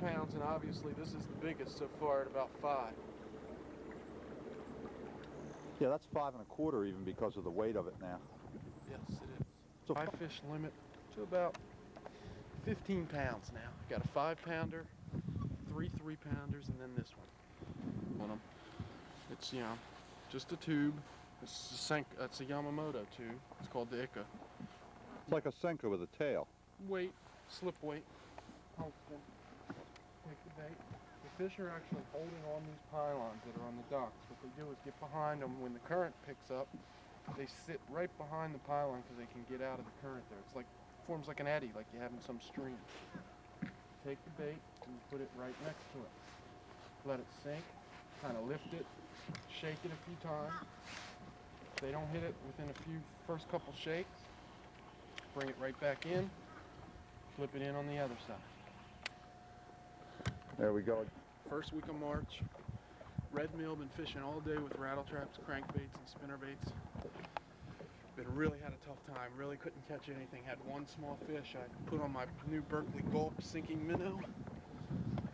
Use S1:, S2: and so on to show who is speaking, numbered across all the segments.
S1: pounds, and obviously this is the biggest so far at about 5.
S2: Yeah, that's 5 1/4 even because of the weight of it now.
S1: Yes, it is.
S2: So
S1: I fish limit to about 15 pounds now. I got a 5-pounder, 3 3-pounders, and then this one on them. It's, you know, just a tube. It's a Yamamoto tube. It's called the Ika.
S2: it's like a Senka with a tail.
S1: Weight, slip weight. Tungsten. Take the bait. The fish are actually holding on these pylons that are on the docks. What they do is get behind them when the current picks up. They sit right behind the pylon because they can get out of the current there. It's like, forms like an eddy, like you have in some stream. Take the bait and you put it right next to it. Let it sink, kind of lift it, shake it a few times. If they don't hit it within first couple shakes, bring it right back in, flip it in on the other side.
S2: There we go.
S1: First week of March, red meal, been fishing all day with rattle traps, crankbaits, and spinnerbaits. Really had a tough time, really couldn't catch anything. Had one small fish. I put on my new Berkeley Gulp sinking minnow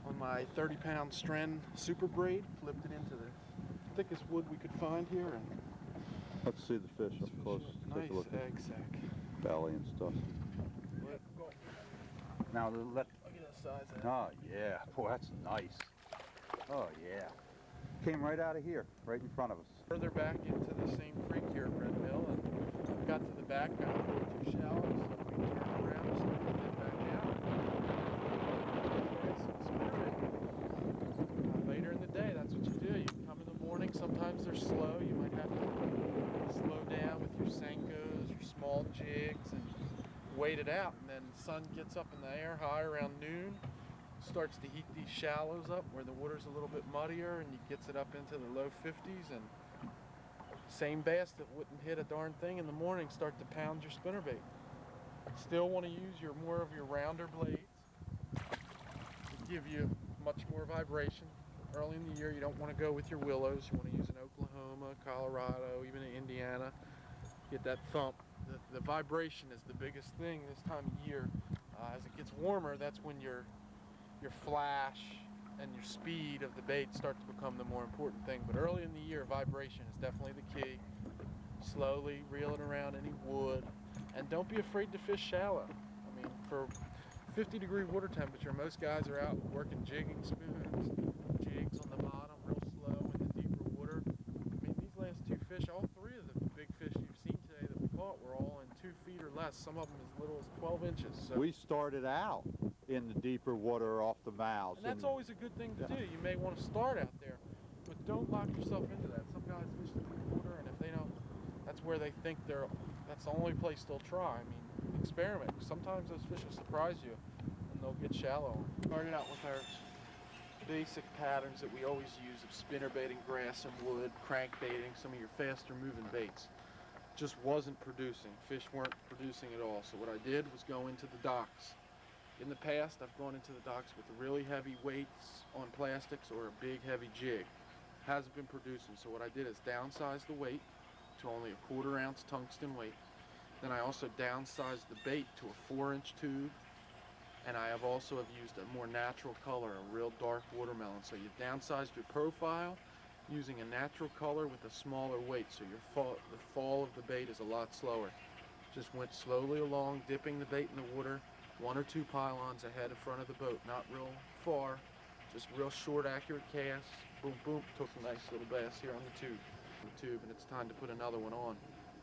S1: on my 30-pound Stren super braid, flipped it into the thickest wood we could find here, and
S2: Let's see the fish up close.
S1: Nice
S2: Take a look
S1: egg sac.
S2: belly and stuff.
S1: Yep.
S2: Now let.
S1: Look at the size of that.
S2: Oh yeah, boy, that's nice. Oh yeah, came right out of here, right in front of us.
S1: Further back into the same creek here at Red Mill, and got to the back, got a little too shallow, so we turned around and started to get back out. Later in the day, that's what you do. You come in the morning, sometimes they're slow. You might have to slow down with your Senkos, your small jigs, and wait it out. And then the sun gets up in the air high around noon, starts to heat these shallows up where the water's a little bit muddier, and it gets it up into the low 50s, and same bass that wouldn't hit a darn thing in the morning start to pound your spinnerbait. Still want to use more of your rounder blades to give you much more vibration. Early in the year, you don't want to go with your willows. You want to use an Oklahoma, Colorado, even in Indiana. Get that thump. The vibration is the biggest thing this time of year. As it gets warmer, that's when your flash and your speed of the bait start to become the more important thing. But early in the year, vibration is definitely the key. Slowly reel it around any wood, and don't be afraid to fish shallow. I mean, for 50-degree water temperature, most guys are out working jigging spoons, jigs on the bottom, real slow in the deeper water. I mean, these last 2 fish, all 3 of the big fish you've seen today that we caught were all in 2 feet or less, some of them as little as 12 inches. So
S2: We started out in the deeper water off the mouths.
S1: and that's always a good thing to do. You may want to start out there, but don't lock yourself into that. Some guys fish the deep water, and if they don't, that's where they think that's the only place they'll try. I mean, experiment. Sometimes those fish will surprise you, and they'll get shallow. Started out with our basic patterns that we always use of spinnerbaiting, grass and wood, crankbaiting, some of your faster moving baits. Just wasn't producing. Fish weren't producing at all. So what I did was go into the docks. In the past, I've gone into the docks with really heavy weights on plastics or a big heavy jig. Hasn't been producing, so what I did is downsize the weight to only a 1/4 ounce tungsten weight. Then I also downsized the bait to a 4-inch tube, and I have also used a more natural color, a real dark watermelon. So you downsized your profile using a natural color with a smaller weight, so the fall of the bait is a lot slower. Just went slowly along, dipping the bait in the water, 1 or 2 pylons ahead in front of the boat, not real far, just real short, accurate casts. Boom, boom, took a nice little bass here on the tube, and it's time to put another one on.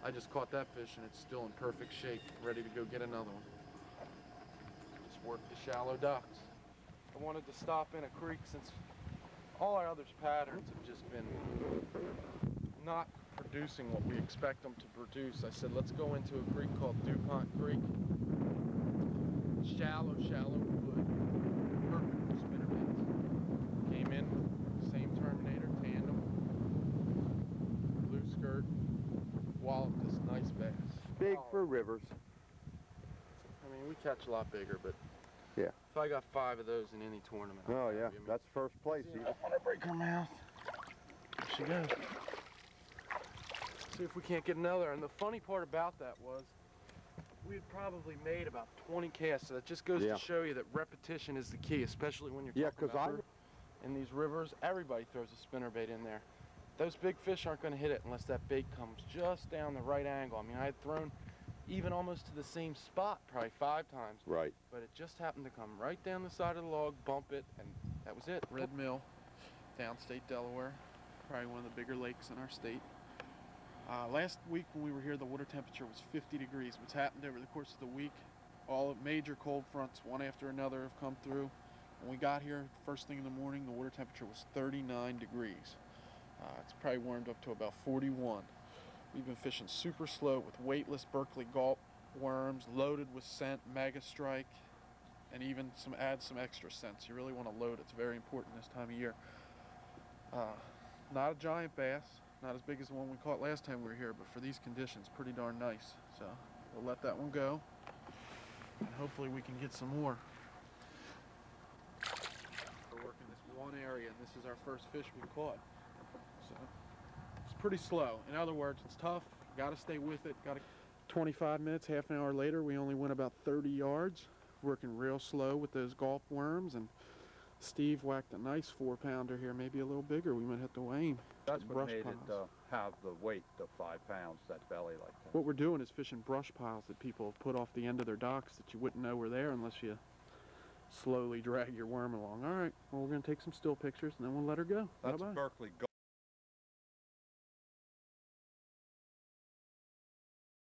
S1: I just caught that fish, and it's still in perfect shape, ready to go get another one. Just work the shallow docks. I wanted to stop in a creek since all our other patterns have just been not producing what we expect them to produce. I said, let's go into a creek called DuPont Creek. Shallow wood, perfect for spinnerbaits. Came in, same Terminator, tandem, blue skirt, walloped this nice bass.
S2: big for rivers.
S1: I mean, we catch a lot bigger, but
S2: Yeah.
S1: if I got 5 of those in any tournament,
S2: Oh
S1: I'd be
S2: yeah,
S1: happy. I mean,
S2: that's first place.
S1: I don't want to break her mouth. There she goes. See if we can't get another. And the funny part about that was, we'd probably made about 20 casts. So that just goes
S2: Yeah.
S1: to show you that repetition is the key, especially when you're
S2: Yeah,
S1: talking
S2: 'cause
S1: about in these rivers. Everybody throws a spinnerbait in there. Those big fish aren't going to hit it unless that bait comes just down the right angle. I mean, I had thrown even almost to the same spot probably 5 times.
S2: Right.
S1: But it just happened to come right down the side of the log, bump it, and that was it. Red Mill, downstate Delaware, probably one of the bigger lakes in our state. Last week when we were here, the water temperature was 50 degrees. What's happened over the course of the week, all major cold fronts, one after another, have come through. When we got here, first thing in the morning, the water temperature was 39 degrees. It's probably warmed up to about 41. We've been fishing super slow with weightless Berkeley gulp worms, loaded with scent, mega strike, and even add some extra scents. You really want to load. It's very important this time of year. Not a giant bass, not as big as the one we caught last time we were here, but for these conditions, pretty darn nice. So we'll let that one go, and hopefully we can get some more. We're working this one area, and this is our first fish we caught. So it's pretty slow. In other words, it's tough. Got to stay with it. 25 minutes, half an hour later, we only went about 30 yards, working real slow with those gulp worms, and Steve whacked a nice 4-pounder here, maybe a little bigger. We might have to weigh him.
S2: That's what
S1: Brush
S2: made
S1: piles.
S2: it have the weight of 5 pounds, that belly like that.
S1: What we're doing is fishing brush piles that people have put off the end of their docks that you wouldn't know were there unless you slowly drag your worm along. All right, well, we're going to take some still pictures, and then we'll let her go.
S2: That's
S1: Bye-bye.
S2: Berkeley